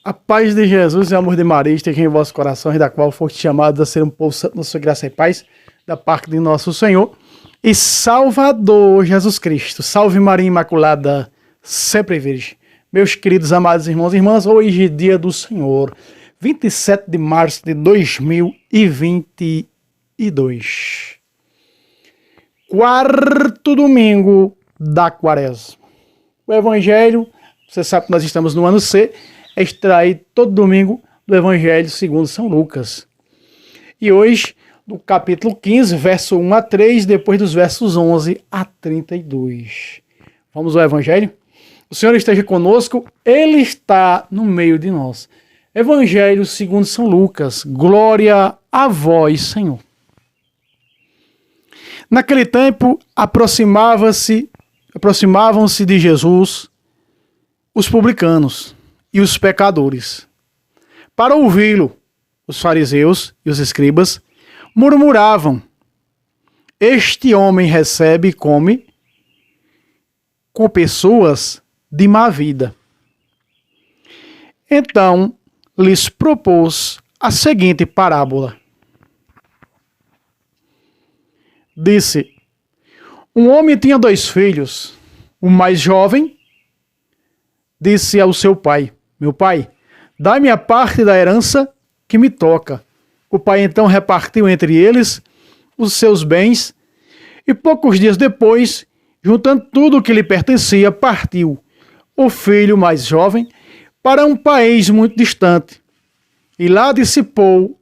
A paz de Jesus e o amor de Maria estejam em vossos corações, da qual foste chamados a ser um povo santo na sua graça e paz, da parte de nosso Senhor e Salvador Jesus Cristo. Salve Maria Imaculada, sempre virgem. Meus queridos amados irmãos e irmãs, hoje é dia do Senhor, 27 de março de 2022. Quarto domingo da quaresma. O Evangelho, você sabe que nós estamos no ano C, é extraído todo domingo do Evangelho segundo São Lucas. E hoje, do capítulo 15, verso 1 a 3, depois dos versos 11 a 32. Vamos ao Evangelho? O Senhor esteja conosco, Ele está no meio de nós. Evangelho segundo São Lucas, glória a vós, Senhor. Naquele tempo, aproximavam-se de Jesus os publicanos e os pecadores. Para ouvi-lo, os fariseus e os escribas murmuravam: este homem recebe e come com pessoas de má vida. Então lhes propôs a seguinte parábola. Disse: um homem tinha 2 filhos. O mais jovem disse ao seu pai: meu pai, dá-me a parte da herança que me toca. O pai então repartiu entre eles os seus bens e poucos dias depois, juntando tudo o que lhe pertencia, partiu o filho mais jovem para um país muito distante e lá dissipou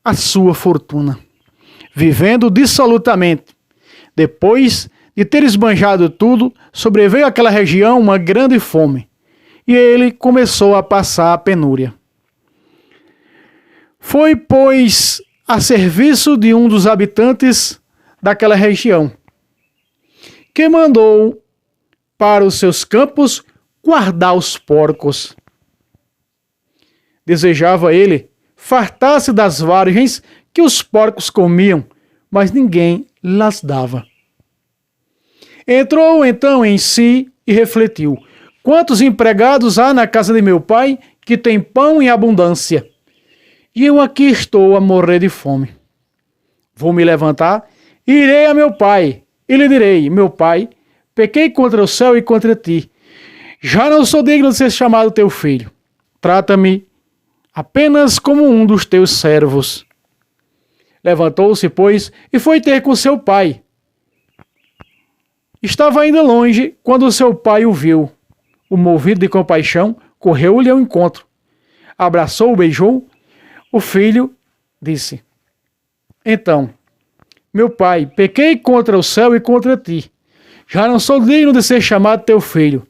a sua fortuna, vivendo dissolutamente. Depois de ter esbanjado tudo, sobreveio àquela região uma grande fome, e ele começou a passar a penúria. Foi, pois, a serviço de um dos habitantes daquela região, que mandou para os seus campos guardar os porcos. Desejava ele fartar-se das vargens que os porcos comiam, mas ninguém las dava. Entrou então em si e refletiu: quantos empregados há na casa de meu pai que tem pão em abundância? E eu aqui estou a morrer de fome. Vou me levantar e irei a meu pai, e lhe direi: meu pai, pequei contra o céu e contra ti. Já não sou digno de ser chamado teu filho. Trata-me apenas como um dos teus servos. Levantou-se, pois, e foi ter com seu pai. Estava ainda longe quando seu pai o viu. O movido de compaixão, correu-lhe ao encontro. Abraçou-o, beijou. O filho disse: então, meu pai, pequei contra o céu e contra ti. Já não sou digno de ser chamado teu filho.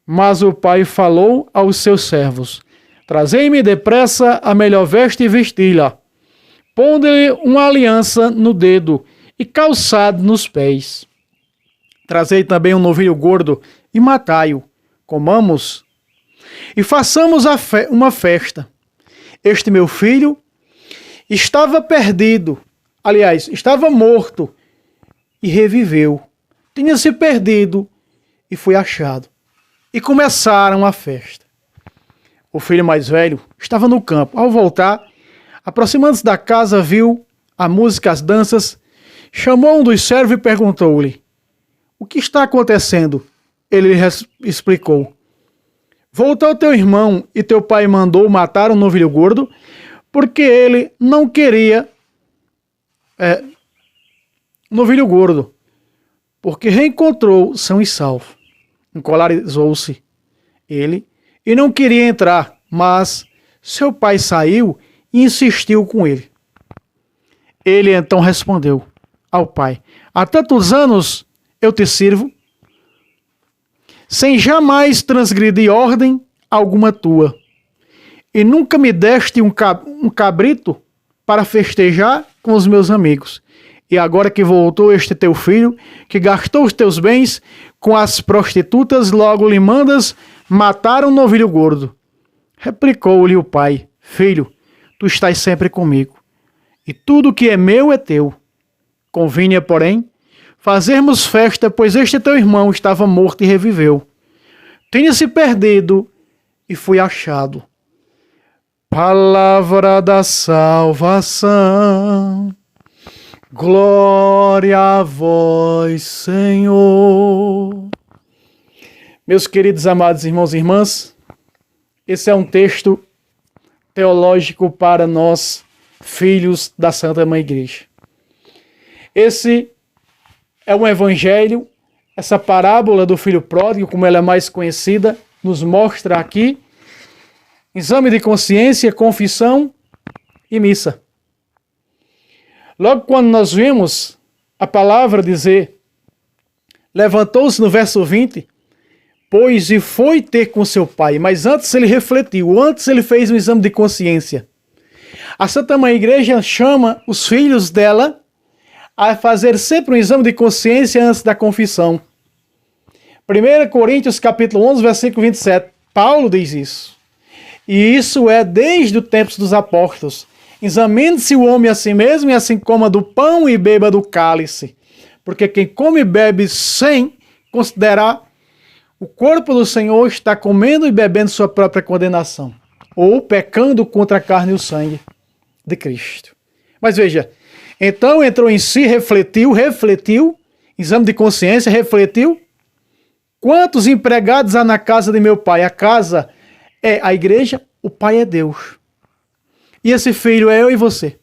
Mas o pai falou aos seus servos: trazei-me depressa a melhor veste e vesti-la. Ponde-lhe uma aliança no dedo e calçado nos pés. Trazei também um novilho gordo e matai-o. Comamos e façamos uma festa. Este meu filho estava perdido, estava morto e reviveu. Tinha se perdido e foi achado. E começaram a festa. O filho mais velho estava no campo. Ao voltar, aproximando-se da casa, viu a música, as danças, chamou um dos servos e perguntou-lhe: o que está acontecendo? Ele lhe explicou: voltou teu irmão e teu pai mandou matar um novilho gordo, porque ele não queria novilho gordo, porque reencontrou são e salvo. Encolarizou-se ele e não queria entrar, mas seu pai saiu e insistiu com ele. Ele então respondeu ao pai: há tantos anos eu te sirvo, sem jamais transgredir ordem alguma tua, e nunca me deste um cabrito para festejar com os meus amigos. E agora que voltou este teu filho, que gastou os teus bens com as prostitutas, logo lhe mandas matar um novilho gordo. Replicou-lhe o pai: filho, tu estás sempre comigo, e tudo que é meu é teu. Convinha, porém, fazermos festa, pois este teu irmão estava morto e reviveu. Tinha se perdido e fui achado. Palavra da salvação. Glória a vós, Senhor. Meus queridos amados irmãos e irmãs, esse é um texto teológico para nós, filhos da Santa Mãe Igreja. Esse é um evangelho, essa parábola do filho pródigo, como ela é mais conhecida, nos mostra aqui exame de consciência, confissão e missa. Logo quando nós vimos a palavra dizer, levantou-se no verso 20, pois e foi ter com seu pai, mas antes ele refletiu, antes ele fez um exame de consciência. A Santa Mãe Igreja chama os filhos dela a fazer sempre um exame de consciência antes da confissão. 1 Coríntios capítulo 11, versículo 27, Paulo diz isso. E isso é desde o tempo dos apóstolos. Examine-se o homem a si mesmo e assim coma do pão e beba do cálice. Porque quem come e bebe sem considerar o corpo do Senhor está comendo e bebendo sua própria condenação. Ou pecando contra a carne e o sangue de Cristo. Mas veja, então entrou em si, refletiu, exame de consciência, refletiu. Quantos empregados há na casa de meu pai? A casa é a igreja, o pai é Deus. E esse filho é eu e você.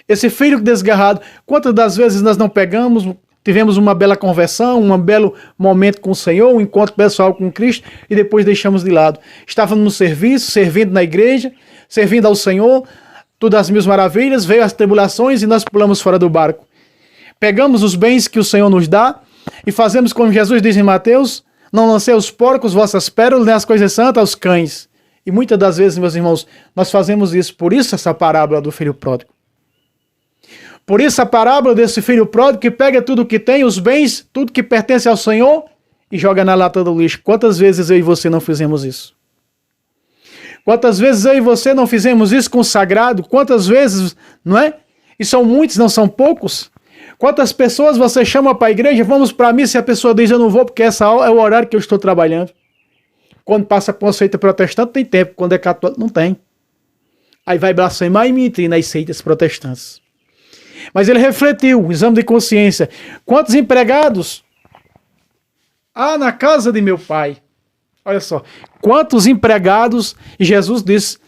Esse filho desgarrado, quantas das vezes nós não pegamos, tivemos uma bela conversão, um belo momento com o Senhor, um encontro pessoal com Cristo e depois deixamos de lado. Estávamos no serviço, servindo na igreja, servindo ao Senhor, tudo às mil maravilhas, veio as tribulações e nós pulamos fora do barco. Pegamos os bens que o Senhor nos dá e fazemos como Jesus diz em Mateus, não lancei aos porcos vossas pérolas, nem as coisas santas aos cães. E muitas das vezes, meus irmãos, nós fazemos isso. Por isso essa parábola do filho pródigo. Por isso a parábola desse filho pródigo que pega tudo o que tem, os bens, tudo que pertence ao Senhor e joga na lata do lixo. Quantas vezes eu e você não fizemos isso? Quantas vezes eu e você não fizemos isso com o sagrado? Quantas vezes, não é? E são muitos, não são poucos. Quantas pessoas você chama para a igreja, vamos para mim, se a pessoa diz eu não vou porque essa hora é o horário que eu estou trabalhando. Quando passa por uma seita protestante tem tempo, quando é católico não tem. Aí vai blasfemar e mentir nas seitas protestantes. Mas ele refletiu, exame de consciência. Quantos empregados há na casa de meu pai? Olha só, quantos empregados, e Jesus disse,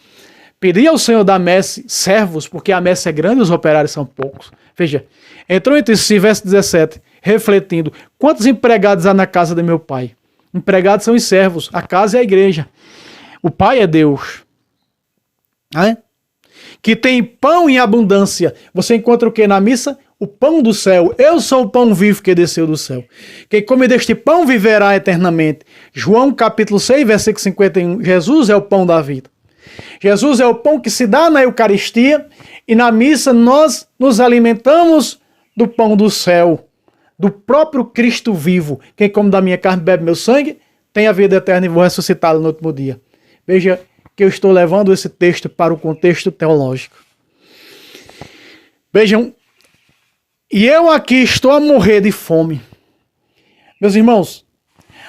pedi ao Senhor da messe servos, porque a messe é grande e os operários são poucos. Veja, entrou entre si, verso 17, refletindo, quantos empregados há na casa de meu pai? Empregados são os servos, a casa é a igreja. O pai é Deus. Que tem pão em abundância. Você encontra o que na missa? O pão do céu. Eu sou o pão vivo que desceu do céu. Quem come deste pão viverá eternamente. João capítulo 6, versículo 51. Jesus é o pão da vida. Jesus é o pão que se dá na Eucaristia e na missa nós nos alimentamos do pão do céu. Do próprio Cristo vivo. Quem come da minha carne bebe meu sangue, tem a vida eterna e vou ressuscitá-lo no último dia. Veja que eu estou levando esse texto para o contexto teológico. Vejam, e eu aqui estou a morrer de fome. Meus irmãos,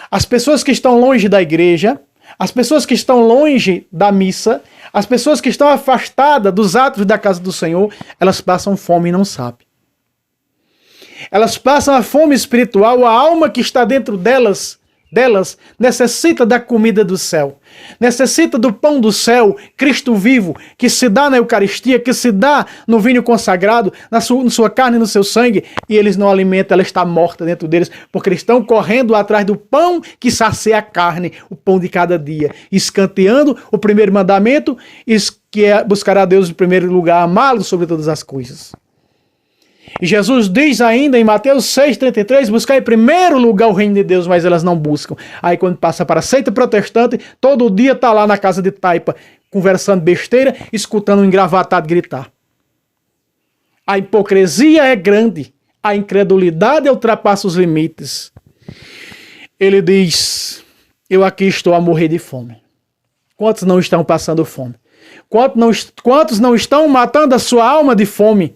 as pessoas que estão longe da igreja, as pessoas que estão longe da missa, as pessoas que estão afastadas dos atos da casa do Senhor, elas passam fome e não sabem. Elas passam a fome espiritual, a alma que está dentro delas necessita da comida do céu. Necessita do pão do céu, Cristo vivo, que se dá na Eucaristia, que se dá no vinho consagrado, na sua carne e no seu sangue, e eles não alimentam, ela está morta dentro deles, porque eles estão correndo atrás do pão que sacia a carne, o pão de cada dia, escanteando o primeiro mandamento, que é buscar a Deus em primeiro lugar, amá-lo sobre todas as coisas. E Jesus diz ainda em Mateus 6,33, buscar em primeiro lugar o reino de Deus, mas elas não buscam. Aí quando passa para a seita protestante, todo dia está lá na casa de taipa, conversando besteira, escutando um engravatado gritar. A hipocrisia é grande, a incredulidade ultrapassa os limites. Ele diz, eu aqui estou a morrer de fome. Quantos não estão passando fome? Quantos não estão matando a sua alma de fome?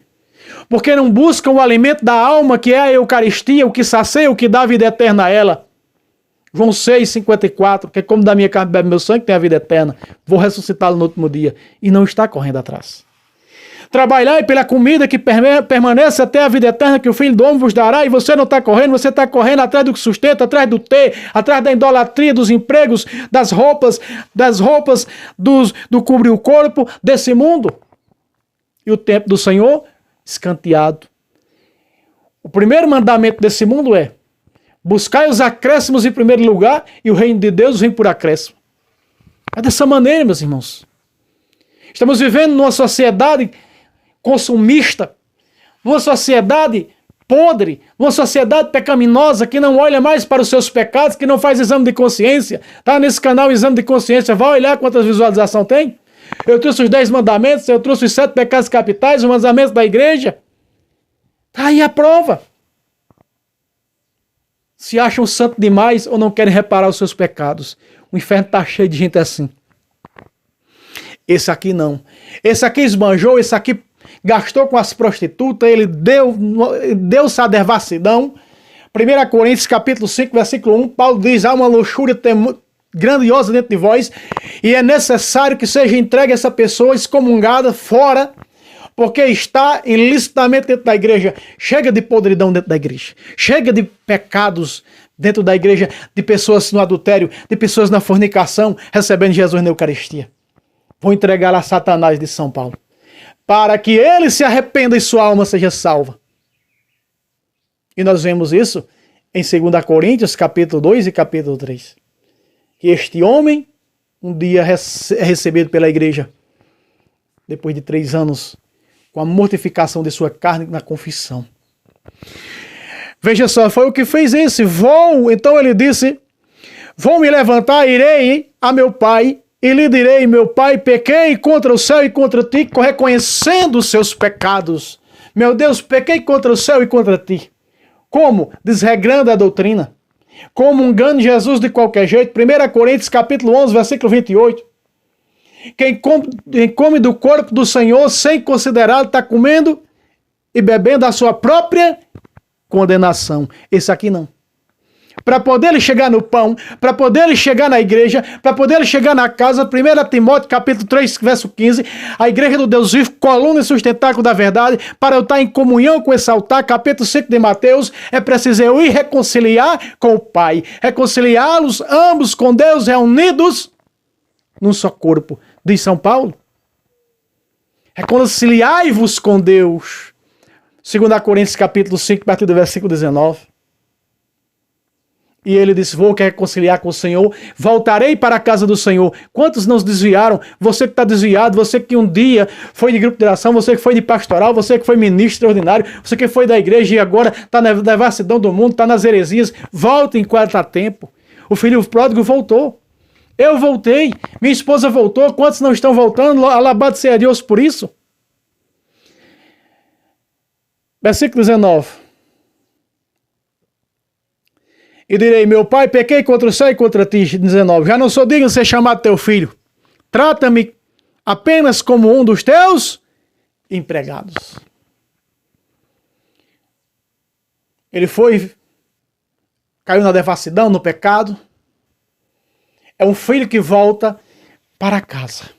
Porque não buscam o alimento da alma, que é a Eucaristia, o que sacia, o que dá vida eterna a ela. João 6,54, que é como da minha carne bebe meu sangue, tem a vida eterna. Vou ressuscitá-lo no último dia. E não está correndo atrás. Trabalhai pela comida que permanece até a vida eterna que o Filho do Homem vos dará, e você não está correndo, você está correndo atrás do que sustenta, atrás do ter, atrás da idolatria, dos empregos, das roupas do cobrir o corpo desse mundo. E o tempo do Senhor escanteado. O primeiro mandamento desse mundo é: buscai os acréscimos em primeiro lugar, e o reino de Deus vem por acréscimo. É dessa maneira, meus irmãos. Estamos vivendo numa sociedade consumista, numa sociedade podre, numa sociedade pecaminosa que não olha mais para os seus pecados, que não faz exame de consciência. Está nesse canal Exame de Consciência, vai olhar quantas visualizações tem. Eu trouxe os 10 mandamentos, eu trouxe os 7 pecados capitais, os mandamentos da igreja. Está aí a prova. Se acham santo demais ou não querem reparar os seus pecados. O inferno está cheio de gente assim. Esse aqui não. Esse aqui esbanjou, esse aqui gastou com as prostitutas, ele deu-se à devassidão. 1 Coríntios capítulo 5, versículo 1, Paulo diz: há uma luxúria grandiosa dentro de vós, e é necessário que seja entregue essa pessoa excomungada fora, porque está ilicitamente dentro da igreja. Chega de podridão dentro da igreja. Chega de pecados dentro da igreja, de pessoas no adultério, de pessoas na fornicação, recebendo Jesus na Eucaristia. Vou entregar a Satanás de São Paulo, para que ele se arrependa e sua alma seja salva. E nós vemos isso em 2 Coríntios, capítulo 2 e capítulo 3. Que este homem, um dia é recebido pela igreja, depois de 3 anos, com a mortificação de sua carne na confissão. Veja só, foi o que fez esse. Então ele disse: vou me levantar, irei a meu pai, e lhe direi: meu pai, pequei contra o céu e contra ti, reconhecendo os seus pecados. Meu Deus, pequei contra o céu e contra ti. Como? Desregrando a doutrina. Como engano Jesus de qualquer jeito. 1 Coríntios capítulo 11, versículo 28. Quem come do corpo do Senhor sem considerá-lo está comendo e bebendo a sua própria condenação. Esse aqui não. Para poder ele chegar no pão, para poder ele chegar na igreja, para poder ele chegar na casa, 1 Timóteo capítulo 3, verso 15, a igreja do Deus vivo, coluna e sustentáculo da verdade, para eu estar em comunhão com esse altar, capítulo 5 de Mateus, é preciso eu ir reconciliar com o Pai, reconciliá-los ambos com Deus reunidos num só corpo, diz São Paulo. Reconciliai-vos com Deus. 2 Coríntios capítulo 5, a partir do versículo 19. E ele disse: vou reconciliar com o Senhor, voltarei para a casa do Senhor. Quantos não se desviaram? Você que está desviado, você que um dia foi de grupo de oração, você que foi de pastoral, você que foi ministro extraordinário, você que foi da igreja e agora está na devassidão do mundo, está nas heresias. Volte enquanto há tempo. O filho pródigo voltou. Eu voltei, minha esposa voltou. Quantos não estão voltando? Alabado seja Deus por isso. Versículo 19. E direi: meu pai, pequei contra o céu e contra ti. 19. Já não sou digno de ser chamado teu filho. Trata-me apenas como um dos teus empregados. Ele caiu na devassidão, no pecado. É um filho que volta para casa.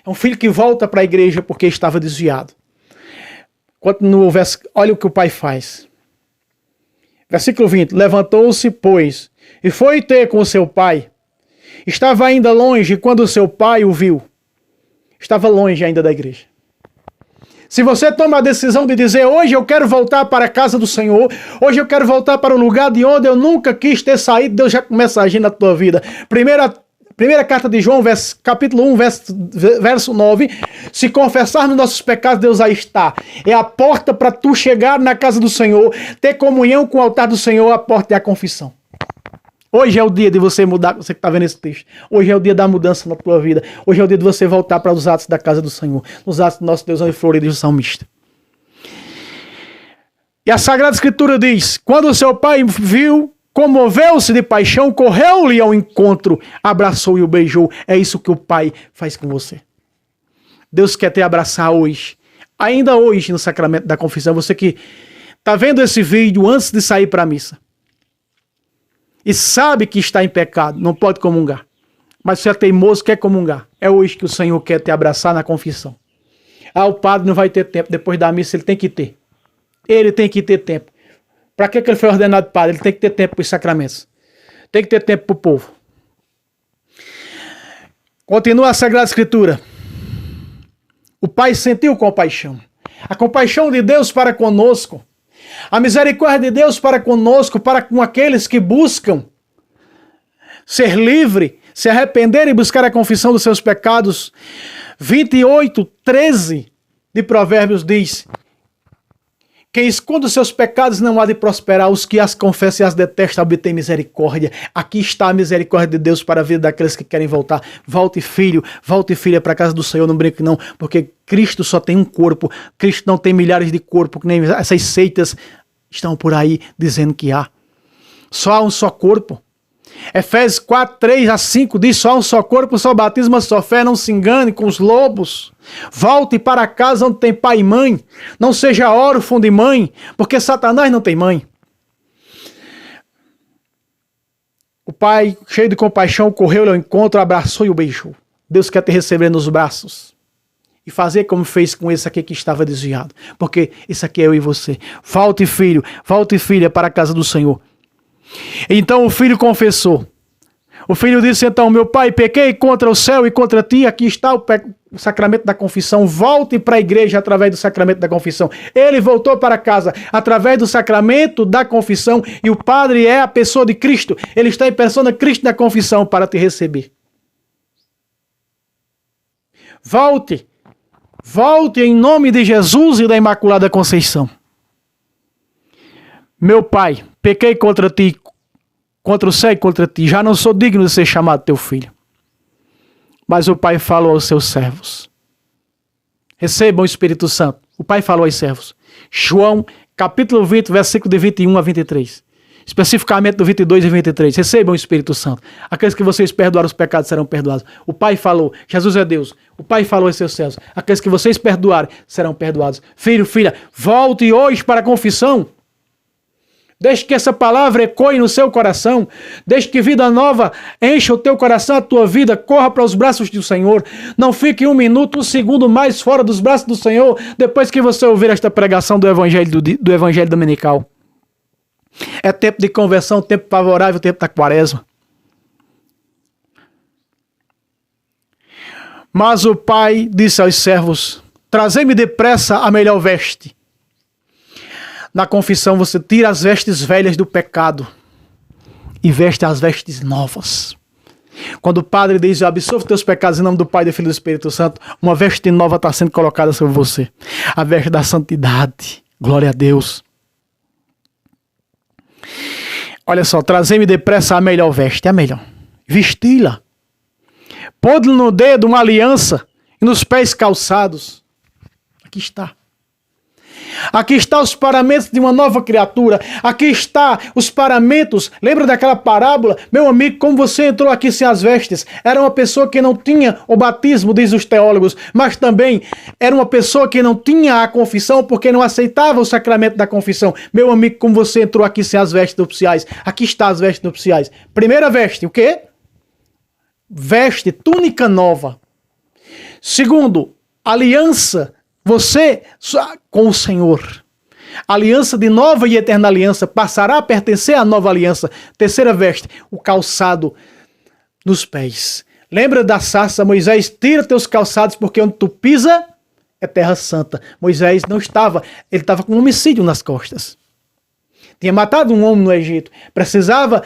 É um filho que volta para a igreja porque estava desviado. Olha o que o pai faz. Versículo 20. Levantou-se, pois, e foi ter com seu pai. Estava ainda longe quando seu pai o viu. Estava longe ainda da igreja. Se você toma a decisão de dizer: hoje eu quero voltar para a casa do Senhor, hoje eu quero voltar para o lugar de onde eu nunca quis ter saído, Deus já começa a agir na tua vida. Primeira carta de João, capítulo 1, verso 9. Se confessarmos nossos pecados, Deus aí está. É a porta para tu chegar na casa do Senhor, ter comunhão com o altar do Senhor, a porta é a confissão. Hoje é o dia de você mudar, você que está vendo esse texto. Hoje é o dia da mudança na tua vida. Hoje é o dia de você voltar para os atos da casa do Senhor. Nos atos do nosso Deus em Florida e o salmista. E a Sagrada Escritura diz: quando o seu pai viu, comoveu-se de paixão, correu-lhe ao encontro, abraçou e o beijou. É isso que o pai faz com você. Deus quer te abraçar hoje. Ainda hoje no sacramento da confissão. Você que está vendo esse vídeo antes de sair para a missa. e sabe que está em pecado, não pode comungar. Mas se é teimoso, quer comungar. É hoje que o Senhor quer te abraçar na confissão. Ah, o padre não vai ter tempo. Depois da missa ele tem que ter. Ele tem que ter tempo. Para que ele foi ordenado padre? Ele tem que ter tempo para os sacramentos. Tem que ter tempo para o povo. Continua a Sagrada Escritura. O Pai sentiu compaixão. A compaixão de Deus para conosco. A misericórdia de Deus para conosco, para com aqueles que buscam ser livre, se arrepender e buscar a confissão dos seus pecados. 28:13 de Provérbios diz: quem esconde os seus pecados não há de prosperar, os que as confessam e as detestam obtêm misericórdia. Aqui está a misericórdia de Deus para a vida daqueles que querem voltar. Volte, filho, volte, filha, para a casa do Senhor, não brinque não, porque Cristo só tem um corpo, Cristo não tem milhares de corpos, que nem essas seitas estão por aí dizendo que há. Só há um só corpo. Efésios 4:3-5 diz: só há um só corpo, só batismo, só fé, não se engane com os lobos. Volte para casa onde tem pai e mãe. Não seja órfão de mãe, porque Satanás não tem mãe. O pai, cheio de compaixão, correu ao encontro, abraçou e o beijou. Deus quer te receber nos braços e fazer como fez com esse aqui que estava desviado, porque esse aqui é eu e você. Volte, filho, volte, filha, para a casa do Senhor. Então o filho confessou. O filho disse então: meu pai, pequei contra o céu e contra ti. Aqui está o sacramento da confissão. Volte para a igreja através do sacramento da confissão. Ele voltou para casa através do sacramento da confissão, e o padre é a pessoa de Cristo. Ele está em persona Cristo na confissão para te receber. Volte. Volte em nome de Jesus e da Imaculada Conceição. Meu pai, pequei contra ti, contra o céu e contra ti. Já não sou digno de ser chamado teu filho. Mas o pai falou aos seus servos: recebam o Espírito Santo. O pai falou aos servos. João, capítulo 20, versículo de 21-23. Especificamente do 22 e 23. Recebam o Espírito Santo. Aqueles que vocês perdoarem os pecados serão perdoados. O pai falou. Jesus é Deus. O pai falou aos seus servos: aqueles que vocês perdoarem serão perdoados. Filho, filha, volte hoje para a confissão. Deixe que essa palavra ecoe no seu coração. Deixe que vida nova encha o teu coração, a tua vida. Corra para os braços do Senhor. Não fique um minuto, um segundo mais fora dos braços do Senhor depois que você ouvir esta pregação do Evangelho Dominical. É tempo de conversão, tempo favorável, tempo da quaresma. Mas o pai disse aos servos: trazei-me depressa a melhor veste. Na confissão você tira as vestes velhas do pecado e veste as vestes novas. Quando o padre diz: eu absolvo teus pecados em nome do Pai, do Filho e do Espírito Santo, uma veste nova está sendo colocada sobre você. A veste da santidade. Glória a Deus. Olha só, trazei-me depressa a melhor veste, a melhor. Vesti-la. Pôr-lhe no dedo uma aliança e nos pés calçados. Aqui está. Aqui está os paramentos de uma nova criatura. Aqui está os paramentos. Lembra daquela parábola? Meu amigo, como você entrou aqui sem as vestes? Era uma pessoa que não tinha o batismo, diz os teólogos, mas também era uma pessoa que não tinha a confissão porque não aceitava o sacramento da confissão. Meu amigo, como você entrou aqui sem as vestes nupciais? Aqui está as vestes nupciais. Primeira veste, o quê? Veste, túnica nova. Segundo, aliança. Você com o Senhor. Aliança de nova e eterna aliança passará a pertencer à nova aliança. Terceira veste, o calçado nos pés. Lembra da sarça? Moisés, tira teus calçados porque onde tu pisa é terra santa. Moisés não estava, ele estava com um homicídio nas costas. Tinha matado um homem no Egito. Precisava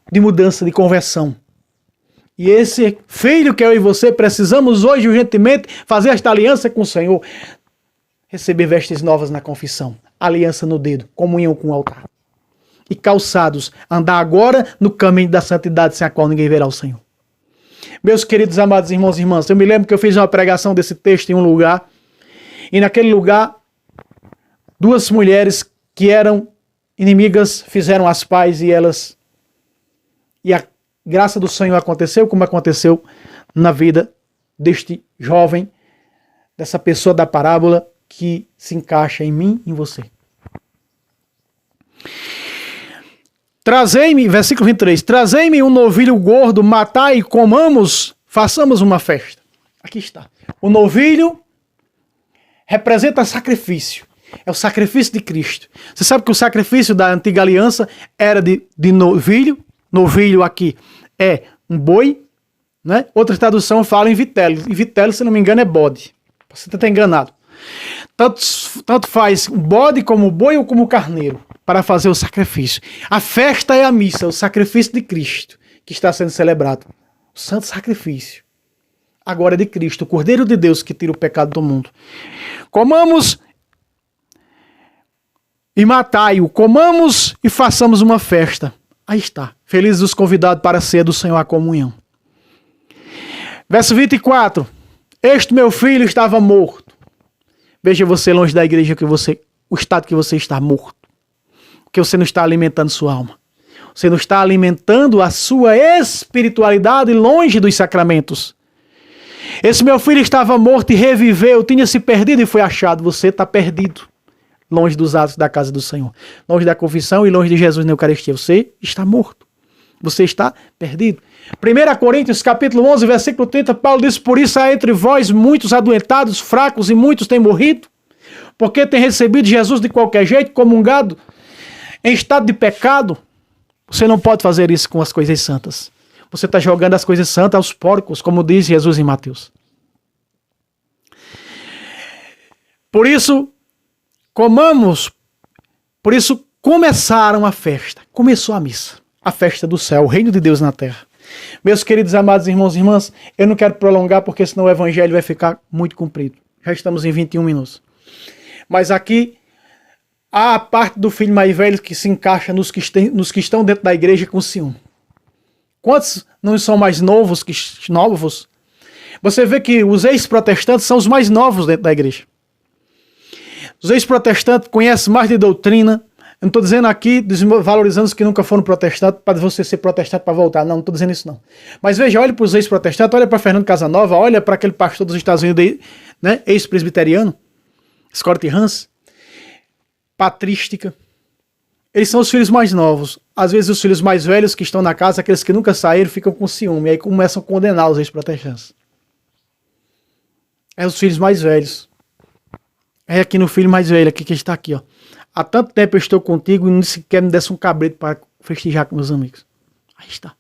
de mudança, de conversão. E esse filho que eu e você precisamos hoje urgentemente fazer esta aliança com o Senhor. Receber vestes novas na confissão, aliança no dedo, comunhão com o altar. E calçados, andar agora no caminho da santidade, sem a qual ninguém verá o Senhor. Meus queridos amados irmãos e irmãs, eu me lembro que eu fiz uma pregação desse texto em um lugar, e naquele lugar, duas mulheres que eram inimigas fizeram as pazes e a graça do Senhor aconteceu como aconteceu na vida deste jovem, dessa pessoa da parábola, que se encaixa em mim e em você. Trazei-me, versículo 23, trazei-me um novilho gordo, matai e comamos, façamos uma festa. Aqui está. O novilho representa sacrifício. É o sacrifício de Cristo. Você sabe que o sacrifício da antiga aliança era de novilho. Novilho aqui é um boi, né? Outra tradução fala em vitelo. E vitelo, se não me engano, é bode. Você está enganado. Tanto faz o bode como o boi ou como o carneiro para fazer o sacrifício. A festa é a missa, o sacrifício de Cristo que está sendo celebrado. O santo sacrifício. Agora é de Cristo, o Cordeiro de Deus que tira o pecado do mundo. Comamos e matai-o, comamos e façamos uma festa. Aí está. Felizes os convidados para a ceia do Senhor, a comunhão. Verso 24. Este meu filho estava morto. Veja você longe da igreja, o estado que você está morto. Porque você não está alimentando sua alma. Você não está alimentando a sua espiritualidade longe dos sacramentos. Esse meu filho estava morto e reviveu, tinha se perdido e foi achado. Você está perdido. Longe dos atos da casa do Senhor. Longe da confissão e longe de Jesus na Eucaristia. Você está morto. Você está perdido. 1 Coríntios capítulo 11, versículo 30, Paulo diz: por isso há entre vós muitos adoentados, fracos e muitos têm morrido, porque têm recebido Jesus de qualquer jeito, comungado, em estado de pecado. Você não pode fazer isso com as coisas santas. Você está jogando as coisas santas aos porcos, como diz Jesus em Mateus. Por isso, comamos, por isso começaram a festa, começou a missa, a festa do céu, o reino de Deus na terra. Meus queridos amados irmãos e irmãs, eu não quero prolongar porque senão o evangelho vai ficar muito comprido. Já estamos em 21 minutos. Mas aqui há a parte do filho mais velho que se encaixa nos que estão dentro da igreja com ciúme. Quantos não são mais novos que novos? Você vê que os ex-protestantes são os mais novos dentro da igreja. Os ex-protestantes conhecem mais de doutrina. Eu não estou dizendo aqui, desvalorizando os que nunca foram protestantes, para você ser protestante para voltar. Não estou dizendo isso não. Mas veja, olha para os ex-protestantes, olha para Fernando Casanova, olha para aquele pastor dos Estados Unidos, né, ex-presbiteriano, Scott Hans, patrística. Eles são os filhos mais novos. Às vezes os filhos mais velhos que estão na casa, aqueles que nunca saíram, ficam com ciúme. E aí começam a condenar os ex-protestantes. É os filhos mais velhos. É aqui no filho mais velho, aqui que está aqui, ó. Há tanto tempo eu estou contigo e nem sequer me desse um cabrito para festejar com meus amigos. Aí está.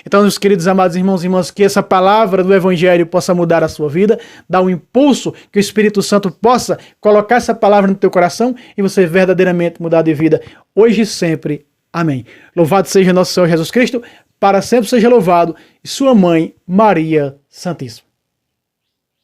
Então, meus queridos amados irmãos e irmãs, que essa palavra do Evangelho possa mudar a sua vida, dar um impulso, que o Espírito Santo possa colocar essa palavra no teu coração e você verdadeiramente mudar de vida, hoje e sempre. Amém. Louvado seja nosso Senhor Jesus Cristo, para sempre seja louvado, e sua mãe, Maria Santíssima.